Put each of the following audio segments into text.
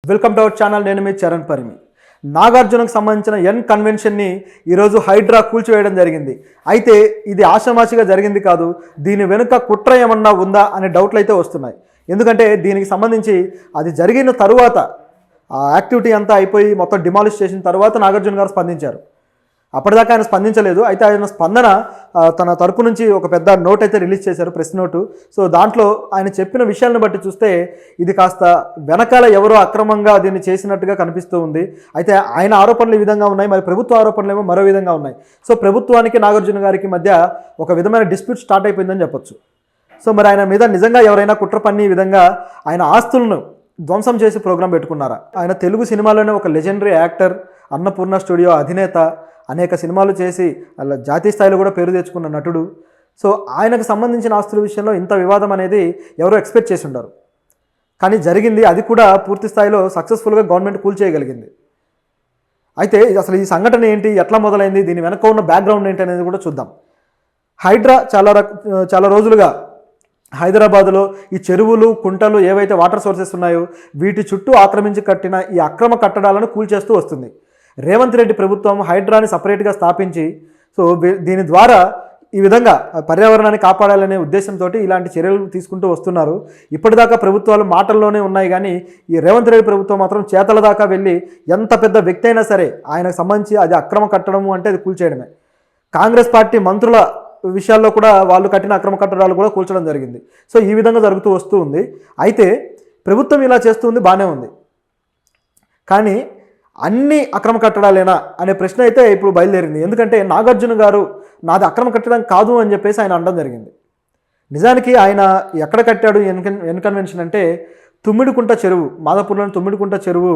Welcome to our channel. నేను మీ చరణ్ పరిమి. నాగార్జునకు సంబంధించిన ఎన్ కన్వెన్షన్ని ఈరోజు హైడ్రా కూల్చివేయడం జరిగింది. అయితే ఇది ఆషామాషిగా జరిగింది కాదు, దీని వెనుక కుట్ర ఏమన్నా ఉందా అనే డౌట్లు అయితే వస్తున్నాయి. ఎందుకంటే దీనికి సంబంధించి అది జరిగిన తరువాత ఆ యాక్టివిటీ అంతా అయిపోయి మొత్తం డిమాలిష్ చేసిన తర్వాత నాగార్జున గారు స్పందించారు. అప్పటిదాకా ఆయన స్పందించలేదు. అయితే ఆయన స్పందన తన తరపు నుంచి ఒక పెద్ద నోట్ అయితే రిలీజ్ చేశారు, ప్రెస్ నోటు. సో దాంట్లో ఆయన చెప్పిన విషయాలను బట్టి చూస్తే ఇది కాస్త వెనకాల ఎవరో అక్రమంగా దీన్ని చేసినట్టుగా కనిపిస్తూ ఉంది. అయితే ఆయన ఆరోపణలు ఈ విధంగా ఉన్నాయి, మరి ప్రభుత్వ ఆరోపణలు ఏమో మరో విధంగా ఉన్నాయి. సో ప్రభుత్వానికి నాగార్జున గారికి మధ్య ఒక విధమైన డిస్ప్యూట్ స్టార్ట్ అయిపోయిందని చెప్పొచ్చు. సో మరి ఆయన మీద నిజంగా ఎవరైనా కుట్ర పన్ని ఈ విధంగా ఆయన ఆస్తులను ధ్వంసం చేసి ప్రోగ్రాం పెట్టుకున్నారా? ఆయన తెలుగు సినిమాలోనే ఒక లెజెండరీ యాక్టర్, అన్నపూర్ణ స్టూడియో అధినేత, అనేక సినిమాలు చేసి అలా జాతీయ స్థాయిలో కూడా పేరు తెచ్చుకున్న నటుడు. సో ఆయనకు సంబంధించిన ఆస్తుల విషయంలో ఇంత వివాదం అనేది ఎవరో ఎక్స్పెక్ట్ చేసి ఉండరు. కానీ జరిగింది, అది కూడా పూర్తి స్థాయిలో సక్సెస్ఫుల్గా గవర్నమెంట్ కూల్చేయగలిగింది. అయితే అసలు ఈ సంఘటన ఏంటి, ఎట్లా మొదలైంది, దీని వెనక ఉన్న బ్యాక్గ్రౌండ్ ఏంటి అనేది కూడా చూద్దాం. హైడ్రా చాలా రోజులుగా హైదరాబాదులో ఈ చెరువులు, కుంటలు, ఏవైతే వాటర్ సోర్సెస్ ఉన్నాయో వీటి చుట్టూ ఆక్రమించి కట్టిన ఈ అక్రమ కట్టడాలను కూల్చేస్తూ వస్తుంది. రేవంత్ రెడ్డి ప్రభుత్వం హైడ్రాని సపరేట్గా స్థాపించి సో దీని ద్వారా ఈ విధంగా పర్యావరణాన్ని కాపాడాలనే ఉద్దేశంతో ఇలాంటి చర్యలు తీసుకుంటూ వస్తున్నారు. ఇప్పటిదాకా ప్రభుత్వాలు మాటల్లోనే ఉన్నాయి, కానీ ఈ రేవంత్ రెడ్డి ప్రభుత్వం మాత్రం చేతల దాకా వెళ్ళి ఎంత పెద్ద వ్యక్తి అయినా సరే ఆయనకు సంబంధించి అది అక్రమ కట్టడము అంటే అది కూల్చేయడమే. కాంగ్రెస్ పార్టీ మంత్రుల విషయాల్లో కూడా వాళ్ళు కట్టిన అక్రమ కట్టడాలు కూడా కూల్చడం జరిగింది. సో ఈ విధంగా జరుగుతూ వస్తూ ఉంది. అయితే ప్రభుత్వం ఇలా చేస్తుంది, బాగానే ఉంది. కానీ అన్ని అక్రమ కట్టడాలేనా అనే ప్రశ్న అయితే ఇప్పుడు బయలుదేరింది. ఎందుకంటే నాగార్జున గారు నాది అక్రమ కట్టడం కాదు అని చెప్పేసి ఆయన అనడం జరిగింది. నిజానికి ఆయన ఎక్కడ కట్టాడు ఎన్ కన్వెన్షన్ అంటే తుమ్మిడికుంట చెరువు, మాదాపూర్లోని తుమ్మిడికుంట చెరువు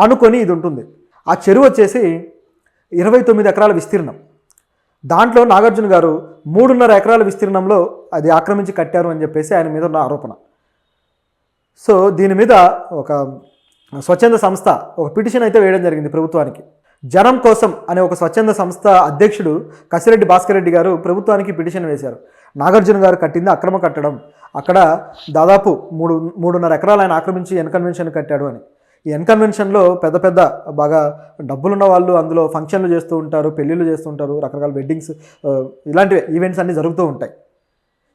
ఆనుకొని ఇది ఉంటుంది. ఆ చెరువు వచ్చేసి 29 ఎకరాల విస్తీర్ణం. దాంట్లో నాగార్జున గారు 3.5 ఎకరాల విస్తీర్ణంలో అది ఆక్రమించి కట్టారు అని చెప్పేసి ఆయన మీద ఉన్న ఆరోపణ. సో దీని మీద ఒక స్వచ్ఛంద సంస్థ ఒక పిటిషన్ అయితే వేయడం జరిగింది ప్రభుత్వానికి. జనం కోసం అనే ఒక స్వచ్ఛంద సంస్థ అధ్యక్షుడు కసిరెడ్డి భాస్కర్ రెడ్డి గారు ప్రభుత్వానికి పిటిషన్ వేశారు. నాగార్జున గారు కట్టింది అక్రమ కట్టడం, అక్కడ దాదాపు 3.5 ఎకరాలు ఆయన ఆక్రమించి ఎన్ కన్వెన్షన్ కట్టాడు అని. ఈ ఎన్ కన్వెన్షన్లో పెద్ద బాగా డబ్బులున్న వాళ్ళు అందులో ఫంక్షన్లు చేస్తూ ఉంటారు, పెళ్ళిళ్ళు చేస్తూ ఉంటారు, రకరకాల వెడ్డింగ్స్, ఇలాంటివి ఈవెంట్స్ అన్నీ జరుగుతూ ఉంటాయి.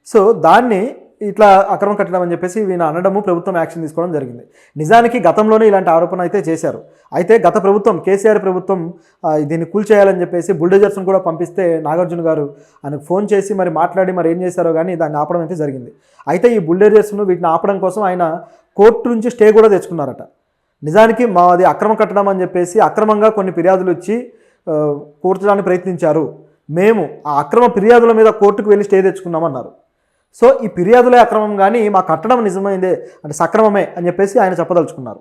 సో దాన్ని ఇట్లా అక్రమం కట్టడం అని చెప్పేసి వీణ అనడము, ప్రభుత్వం యాక్షన్ తీసుకోవడం జరిగింది. నిజానికి గతంలోనే ఇలాంటి ఆరోపణ అయితే చేశారు. అయితే గత ప్రభుత్వం, కేసీఆర్ ప్రభుత్వం దీన్ని కూల్చేయాలని చెప్పేసి బుల్డోజర్స్ను కూడా పంపిస్తే నాగార్జున గారు ఆయనకు ఫోన్ చేసి మరి మాట్లాడి మరి ఏం చేశారో కానీ దాన్ని ఆపడం అయితే జరిగింది. అయితే ఈ బుల్డోజర్స్ను వీటిని ఆపడం కోసం ఆయన కోర్టు నుంచి స్టే కూడా తెచ్చుకున్నారట. నిజానికి మాది అక్రమ కట్టడం అని చెప్పేసి అక్రమంగా కొన్ని ఫిర్యాదులు ఇచ్చి కూర్చడానికి ప్రయత్నించారు, మేము ఆ అక్రమ ఫిర్యాదుల మీద కోర్టుకు వెళ్ళి స్టే తెచ్చుకున్నామన్నారు. సో ఈ ఫిర్యాదులే అక్రమం, కానీ మా కట్టడం నిజమైందే అంటే సక్రమమే అని చెప్పేసి ఆయన చెప్పదలుచుకున్నారు.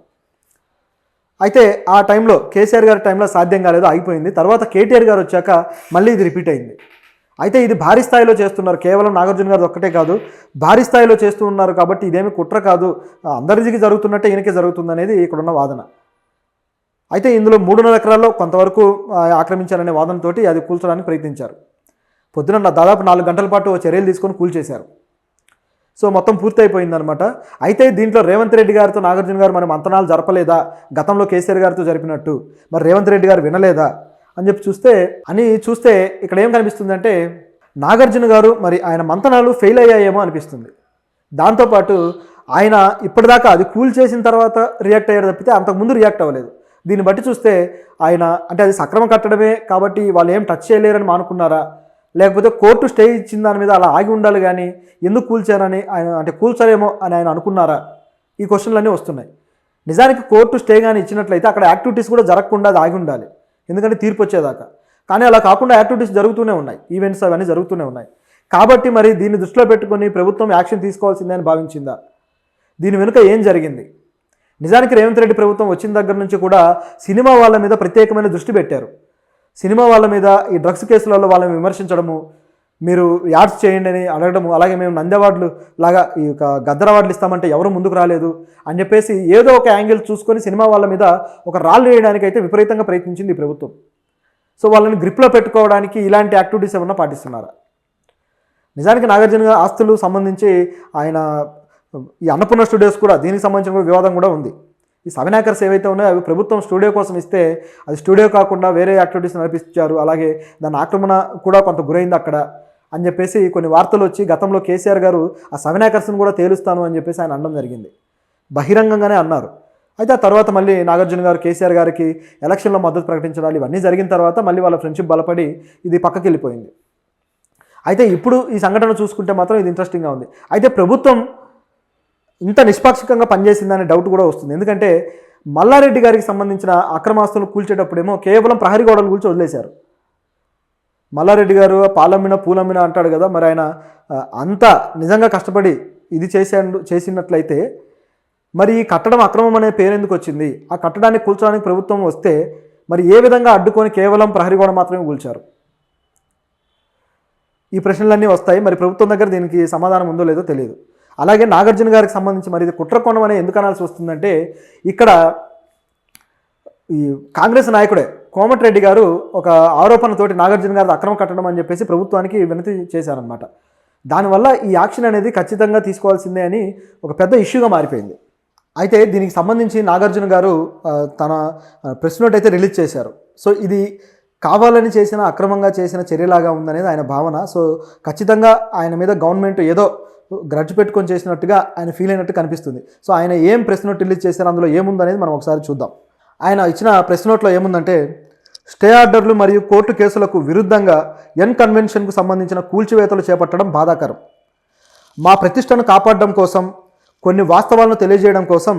అయితే ఆ టైంలో కేసీఆర్ గారి టైంలో సాధ్యం కాలేదు, ఆగిపోయింది. తర్వాత కేటీఆర్ గారు వచ్చాక మళ్ళీ ఇది రిపీట్ అయింది. అయితే ఇది భారీ స్థాయిలో చేస్తున్నారు, కేవలం నాగార్జున గారు ఒక్కటే కాదు, భారీ స్థాయిలో చేస్తూ ఉన్నారు. కాబట్టి ఇదేమి కుట్ర కాదు, అందరికీ జరుగుతున్నట్టే ఈయనకే జరుగుతుంది అనేది ఇక్కడున్న వాదన. అయితే ఇందులో 3.5 ఎకరాల్లో కొంతవరకు ఆక్రమించారనే వాదనతోటి అది కూల్చడానికి ప్రయత్నించారు. పొద్దున దాదాపు 4 గంటల పాటు చర్యలు తీసుకొని కూల్చేశారు. సో మొత్తం పూర్తి అయిపోయిందనమాట. అయితే దీంట్లో రేవంత్ రెడ్డి గారితో నాగార్జున గారు మరి మంతనాలు జరపలేదా, గతంలో కేసీఆర్ గారితో జరిపినట్టు, మరి రేవంత్ రెడ్డి గారు వినలేదా అని చెప్పి చూస్తే ఇక్కడ ఏం కనిపిస్తుందంటే నాగార్జున గారు మరి ఆయన మంతనాలు ఫెయిల్ అయ్యాయేమో అనిపిస్తుంది. దాంతోపాటు ఆయన ఇప్పటిదాకా అది కూల్ చేసిన తర్వాత రియాక్ట్ అయ్యారు తప్పితే అంతకుముందు రియాక్ట్ అవ్వలేదు. దీన్ని బట్టి చూస్తే ఆయన అంటే అది సక్రమ కట్టడమే కాబట్టి వాళ్ళు ఏం టచ్ చేయలేరని మానుకున్నారా, లేకపోతే కోర్టు స్టే ఇచ్చిన దాని మీద అలా ఆగి ఉండాలి కానీ ఎందుకు కూల్చారని ఆయన అంటే కూల్చరేమో అని ఆయన అనుకున్నారా, ఈ క్వశ్చన్లన్నీ వస్తున్నాయి. నిజానికి కోర్టు స్టే కానీ ఇచ్చినట్లయితే అక్కడ యాక్టివిటీస్ కూడా జరగకుండా అది ఆగి ఉండాలి, ఎందుకంటే తీర్పు వచ్చేదాకా. కానీ అలా కాకుండా యాక్టివిటీస్ జరుగుతూనే ఉన్నాయి, ఈవెంట్స్ అవన్నీ జరుగుతూనే ఉన్నాయి. కాబట్టి మరి దీన్ని దృష్టిలో పెట్టుకొని ప్రభుత్వం యాక్షన్ తీసుకోవాల్సిందే అని భావించిందా, దీని వెనుక ఏం జరిగింది? నిజానికి రేవంత్ రెడ్డి ప్రభుత్వం వచ్చిన దగ్గర నుంచి కూడా సినిమా వాళ్ళ మీద ప్రత్యేకమైన దృష్టి పెట్టారు. సినిమా వాళ్ళ మీద ఈ డ్రగ్స్ కేసులలో వాళ్ళని విమర్శించడము, మీరు యాడ్స్ చేయండి అని అడగడము, అలాగే మేము నంది అవార్డులు లాగా ఈ యొక్క గద్దర్ అవార్డులు ఇస్తామంటే ఎవరు ముందుకు రాలేదు అని చెప్పేసి ఏదో ఒక యాంగిల్ చూసుకొని సినిమా వాళ్ళ మీద ఒక రాళ్ళు వేయడానికి అయితే విపరీతంగా ప్రయత్నించింది ఈ ప్రభుత్వం. సో వాళ్ళని గ్రిప్లో పెట్టుకోవడానికి ఇలాంటి యాక్టివిటీస్ ఏమన్నా పాటిస్తున్నారా? నిజానికి నాగార్జున ఆస్తులు సంబంధించి ఆయన ఈ అన్నపూర్ణ స్టూడియోస్ కూడా దీనికి సంబంధించిన వివాదం కూడా ఉంది. ఈ 7 ఏకర్స్ ఏవైతే ఉన్నాయో అవి ప్రభుత్వం స్టూడియో కోసం ఇస్తే అది స్టూడియో కాకుండా వేరే యాక్టివిటీస్ నడిపించారు, అలాగే దాని ఆక్రమణ కూడా కొంత గురైంది అక్కడ అని చెప్పేసి కొన్ని వార్తలు వచ్చి గతంలో కేసీఆర్ గారు ఆ 7 ఏకర్స్ని కూడా తేలుస్తాను అని చెప్పేసి ఆయన అనడం జరిగింది, బహిరంగంగానే అన్నారు. అయితే ఆ తర్వాత మళ్ళీ నాగార్జున గారు కేసీఆర్ గారికి ఎలక్షన్లో మద్దతు ప్రకటించడాలు ఇవన్నీ జరిగిన తర్వాత మళ్ళీ వాళ్ళ ఫ్రెండ్షిప్ బలపడి ఇది పక్కకి వెళ్ళిపోయింది. అయితే ఇప్పుడు ఈ సంఘటన చూసుకుంటే మాత్రం ఇది ఇంట్రెస్టింగ్గా ఉంది. అయితే ప్రభుత్వం ఇంత నిష్పాక్షికంగా పనిచేసిందనే డౌట్ కూడా వస్తుంది. ఎందుకంటే మల్లారెడ్డి గారికి సంబంధించిన అక్రమాస్తులను కూల్చేటప్పుడేమో కేవలం ప్రహరీ గోడలు కూల్చి వదిలేశారు. మల్లారెడ్డి గారు పాలమ్మిన పూలమ్మిన అంటాడు కదా, మరి ఆయన అంత నిజంగా కష్టపడి ఇది చేసినట్లయితే మరి ఈ కట్టడం అక్రమం అనే పేరు ఎందుకు వచ్చింది? ఆ కట్టడాన్ని కూల్చడానికి ప్రభుత్వం వస్తే మరి ఏ విధంగా అడ్డుకొని కేవలం ప్రహరీ గోడ మాత్రమే కూల్చారు? ఈ ప్రశ్నలన్నీ వస్తాయి. మరి ప్రభుత్వం దగ్గర దీనికి సమాధానం ఉందో లేదో తెలియదు. అలాగే నాగార్జున గారికి సంబంధించి మరి ఇది కుట్ర కోణం అనే ఎందుకు అనాల్సి వస్తుందంటే ఇక్కడ ఈ కాంగ్రెస్ నాయకుడే కోమటిరెడ్డి గారు ఒక ఆరోపణతోటి నాగార్జున గారి అక్రమ కట్టడం అని చెప్పేసి ప్రభుత్వానికి వినతి చేశారనమాట. దానివల్ల ఈ యాక్షన్ అనేది ఖచ్చితంగా తీసుకోవాల్సిందే అని ఒక పెద్ద ఇష్యూగా మారిపోయింది. అయితే దీనికి సంబంధించి నాగార్జున గారు తన ప్రెస్ నోట్ అయితే రిలీజ్ చేశారు. సో ఇది కావాలని చేసిన అక్రమంగా చేసిన చర్యలాగా ఉందనేది ఆయన భావన. సో ఖచ్చితంగా ఆయన మీద గవర్నమెంట్ ఏదో గ్రడ్జ్ పెట్టుకొని చేసినట్టుగా ఆయన ఫీల్ అయినట్టు కనిపిస్తుంది. సో ఆయన ఏం ప్రెస్ నోట్ రిలీజ్ చేశారు, అందులో ఏముందనేది మనం ఒకసారి చూద్దాం. ఆయన ఇచ్చిన ప్రెస్ నోట్లో ఏముందంటే, స్టే ఆర్డర్లు మరియు కోర్టు కేసులకు విరుద్ధంగా ఎన్ కన్వెన్షన్కు సంబంధించిన కూల్చివేతలు చేపట్టడం బాధాకరం. మా ప్రతిష్టను కాపాడడం కోసం, కొన్ని వాస్తవాలను తెలియజేయడం కోసం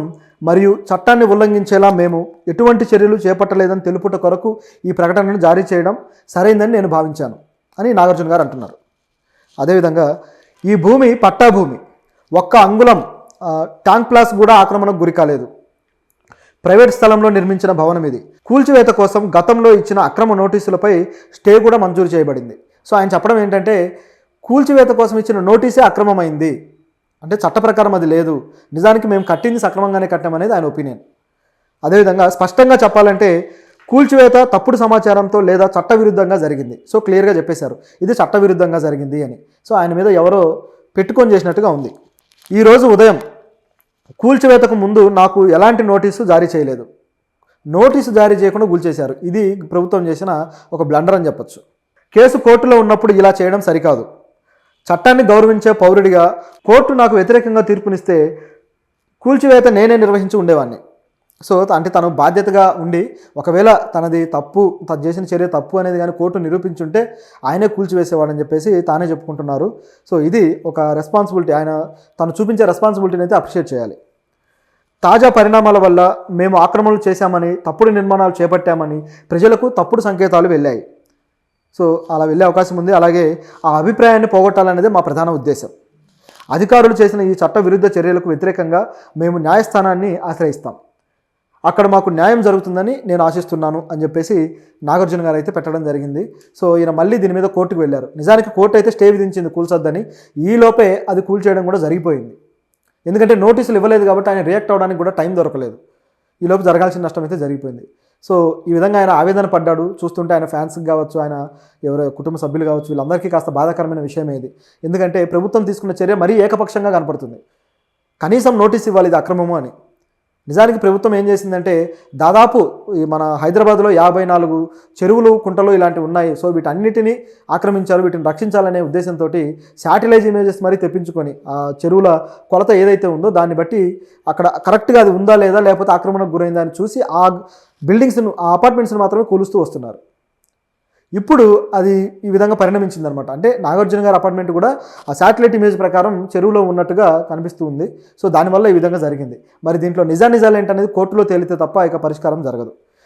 మరియు చట్టాన్ని ఉల్లంఘించేలా మేము ఎటువంటి చర్యలు చేపట్టలేదని తెలుపుట కొరకు ఈ ప్రకటనను జారీ చేయడం సరైందని నేను భావించాను అని నాగార్జున గారు అంటున్నారు. అదేవిధంగా ఈ భూమి పట్టా భూమి, ఒక్క అంగుళం ట్యాంక్ ప్లాస్ కూడా ఆక్రమణకు గురి కాలేదు. ప్రైవేట్ స్థలంలో నిర్మించిన భవనం ఇది. కూల్చివేత కోసం గతంలో ఇచ్చిన అక్రమ నోటీసులపై స్టే కూడా మంజూరు చేయబడింది. సో ఆయన చెప్పడం ఏంటంటే కూల్చివేత కోసం ఇచ్చిన నోటీసే అక్రమమైంది, అంటే చట్ట ప్రకారం అది లేదు, నిజానికి మేము కట్టింది సక్రమంగానే కట్టామనేది ఆయన ఒపీనియన్. అదేవిధంగా స్పష్టంగా చెప్పాలంటే కూల్చివేత తప్పుడు సమాచారంతో లేదా చట్టవిరుద్ధంగా జరిగింది. సో క్లియర్గా చెప్పేశారు ఇది చట్టవిరుద్ధంగా జరిగింది అని. సో ఆయన మీద ఎవరో పెట్టుకొని చేసినట్టుగా ఉంది. ఈరోజు ఉదయం కూల్చివేతకు ముందు నాకు ఎలాంటి నోటీసు జారీ చేయలేదు, నోటీసు జారీ చేయకుండా కూల్చేశారు. ఇది ప్రభుత్వం చేసిన ఒక బ్లండర్ అని చెప్పొచ్చు. కేసు కోర్టులో ఉన్నప్పుడు ఇలా చేయడం సరికాదు. చట్టాన్ని గౌరవించే పౌరుడిగా కోర్టు నాకు వ్యతిరేకంగా తీర్పునిస్తే కూల్చివేత నేనే నిర్వహించి ఉండేవాడిని. సో అంటే తను బాధ్యతగా ఉండి ఒకవేళ తనది తప్పు, తను చేసిన చర్య తప్పు అనేది కానీ కోర్టు నిరూపించుంటే ఆయనే కూల్చివేసేవాడని చెప్పేసి తానే చెప్పుకుంటున్నారు. సో ఇది ఒక రెస్పాన్సిబిలిటీ, ఆయన తను చూపించే రెస్పాన్సిబిలిటీని అయితే అప్రిషియేట్ చేయాలి. తాజా పరిణామాల వల్ల మేము ఆక్రమణలు చేశామని, తప్పుడు నిర్మాణాలు చేపట్టామని ప్రజలకు తప్పుడు సంకేతాలు వెళ్ళాయి. సో అలా వెళ్ళే అవకాశం ఉంది. అలాగే ఆ అభిప్రాయాన్ని పోగొట్టాలనేదే మా ప్రధాన ఉద్దేశం. అధికారులు చేసిన ఈ చట్ట విరుద్ధ చర్యలకు వ్యతిరేకంగా మేము న్యాయస్థానాన్ని ఆశ్రయిస్తాం. అక్కడ మాకు న్యాయం జరుగుతుందని నేను ఆశిస్తున్నాను అని చెప్పేసి నాగార్జున గారు అయితే పెట్టడం జరిగింది. సో ఈయన మళ్ళీ దీని మీద కోర్టుకు వెళ్ళారు. నిజానికి కోర్టు అయితే స్టే విధించింది కూల్చొద్దని, ఈలోపే అది కూల్చేయడం కూడా జరిగిపోయింది. ఎందుకంటే నోటీసులు ఇవ్వలేదు కాబట్టి ఆయన రియాక్ట్ అవ్వడానికి కూడా టైం దొరకలేదు. ఈలోపు జరగాల్సిన నష్టం అయితే జరిగిపోయింది. సో ఈ విధంగా ఆయన ఆవేదన పడ్డాడు. చూస్తుంటే ఆయన ఫ్యాన్స్కి కావచ్చు, ఆయన ఎవరో కుటుంబ సభ్యులు కావచ్చు, వీళ్ళందరికీ కాస్త బాధాకరమైన విషయం ఇది. ఎందుకంటే ప్రభుత్వం తీసుకున్న చర్య మరీ ఏకపక్షంగా కనపడుతుంది. కనీసం నోటీస్ ఇవ్వాలి ఇది అక్రమము అని. నిజానికి ప్రభుత్వం ఏం చేసిందంటే దాదాపు మన హైదరాబాద్లో 54 చెరువులు, కుంటలు ఇలాంటివి ఉన్నాయి. సో వీటన్నిటిని ఆక్రమించారు, వీటిని రక్షించాలనే ఉద్దేశంతో శాటిలైజ్ ఇమేజెస్ మరీ తెప్పించుకొని ఆ చెరువుల కొలత ఏదైతే ఉందో దాన్ని బట్టి అక్కడ కరెక్ట్గా అది ఉందా లేదా, లేకపోతే ఆక్రమణకు గురైందా అని చూసి ఆ బిల్డింగ్స్ను, ఆ అపార్ట్మెంట్స్ని మాత్రమే కూలుస్తూ వస్తున్నారు. ఇప్పుడు అది ఈ విధంగా పరిణమించిందనమాట. అంటే నాగార్జున గారి అపార్ట్మెంట్ కూడా ఆ శాటిలైట్ ఇమేజ్ ప్రకారం చెరువులో ఉన్నట్టుగా కనిపిస్తూ ఉంది. సో దానివల్ల ఈ విధంగా జరిగింది. మరి దీంట్లో నిజాలు ఏంటనేది కోర్టులో తేలితే తప్ప ఇక పరిష్కారం జరగదు.